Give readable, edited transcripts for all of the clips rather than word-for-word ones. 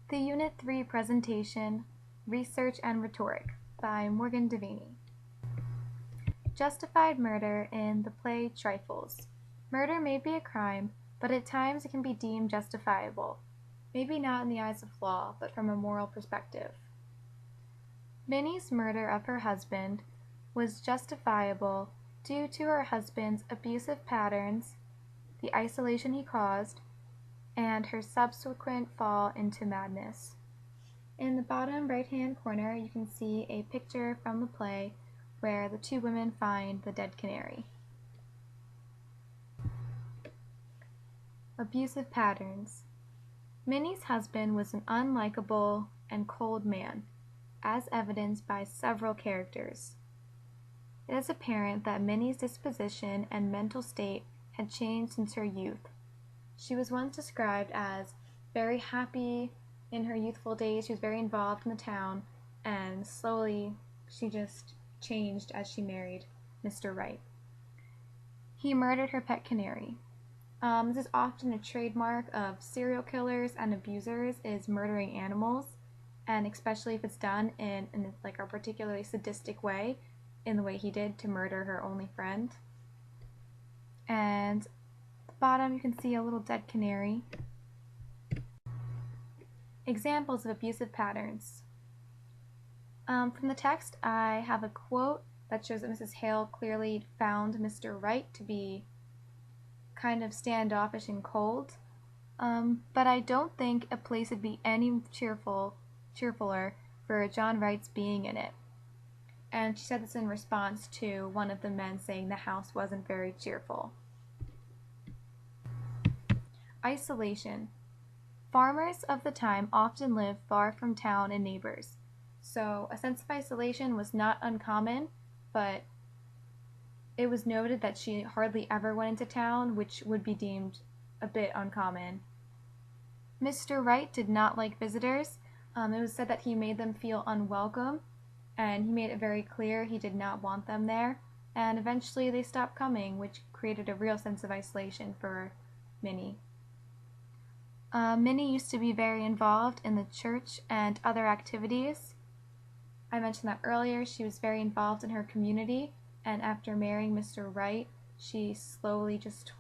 The Unit 3 presentation, Research and Rhetoric, by Morgan Devaney. Justified murder in the play Trifles. Murder may be a crime, but at times it can be deemed justifiable. Maybe not in the eyes of law, but from a moral perspective. Minnie's murder of her husband was justifiable due to her husband's abusive patterns, the isolation he caused, and her subsequent fall into madness. In the bottom right-hand corner, you can see a picture from the play where the two women find the dead canary. Abusive patterns. Minnie's husband was an unlikable and cold man, as evidenced by several characters. It is apparent that Minnie's disposition and mental state had changed since her youth. She was once described as very happy in her youthful days. She was very involved in the town, and slowly she just changed as she married Mr. Wright. He murdered her pet canary. This is often a trademark of serial killers and abusers, is murdering animals, and especially if it's done in like a particularly sadistic way, in the way he did to murder her only friend. And bottom you can see a little dead canary. Examples of abusive patterns. From the text, I have a quote that shows that Mrs. Hale clearly found Mr. Wright to be kind of standoffish and cold, but I don't think a place would be any cheerfuler for John Wright's being in it. And she said this in response to one of the men saying the house wasn't very cheerful. Isolation. Farmers of the time often lived far from town and neighbors, so a sense of isolation was not uncommon, but it was noted that she hardly ever went into town, which would be deemed a bit uncommon. Mr. Wright did not like visitors. It was said that he made them feel unwelcome, and he made it very clear he did not want them there, and eventually they stopped coming, which created a real sense of isolation for Minnie. Minnie used to be very involved in the church and other activities. I mentioned that earlier. She was very involved in her community, and after marrying Mr. Wright, she slowly just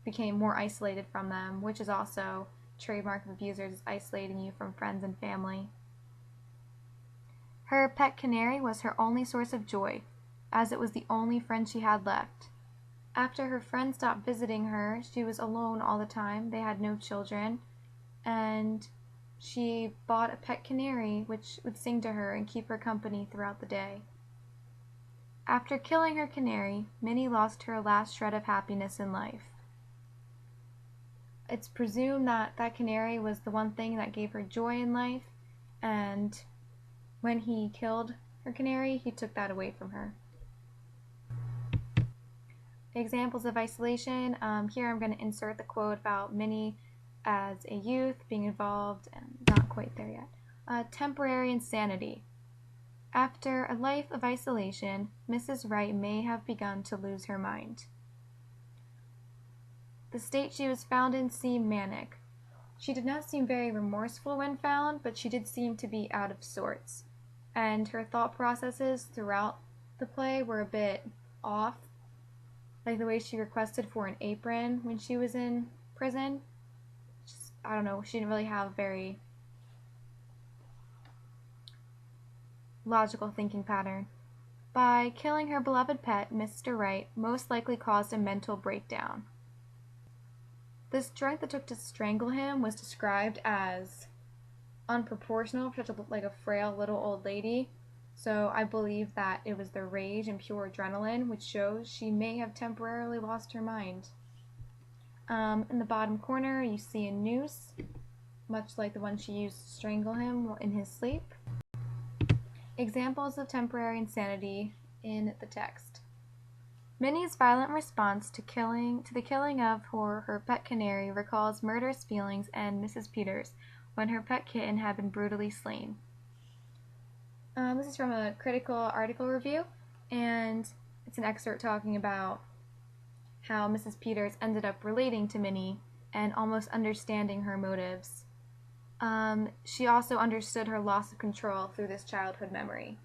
became more isolated from them, which is also a trademark of abusers, is isolating you from friends and family. Her pet canary was her only source of joy, as it was the only friend she had left. After her friends stopped visiting her, she was alone all the time. They had no children, and she bought a pet canary which would sing to her and keep her company throughout the day. After killing her canary, Minnie lost her last shred of happiness in life. It's presumed that that canary was the one thing that gave her joy in life, and when he killed her canary, he took that away from her. Examples of isolation. Here I'm going to insert the quote about Minnie as a youth being involved, and not quite there yet. Temporary insanity. After a life of isolation, Mrs. Wright may have begun to lose her mind. The state she was found in seemed manic. She did not seem very remorseful when found, but she did seem to be out of sorts, and her thought processes throughout the play were a bit off, like the way she requested for an apron when she was in prison. I don't know, she didn't really have a very logical thinking pattern. By killing her beloved pet, Mr. Wright most likely caused a mental breakdown. The strength it took to strangle him was described as unproportional for such a frail little old lady. So I believe that it was the rage and pure adrenaline, which shows she may have temporarily lost her mind. In the bottom corner, you see a noose, much like the one she used to strangle him in his sleep. Examples of temporary insanity in the text. Minnie's violent response to the killing of her pet canary recalls murderous feelings in Mrs. Peters when her pet kitten had been brutally slain. This is from a critical article review, and it's an excerpt talking about how Mrs. Peters ended up relating to Minnie and almost understanding her motives. She also understood her loss of control through this childhood memory.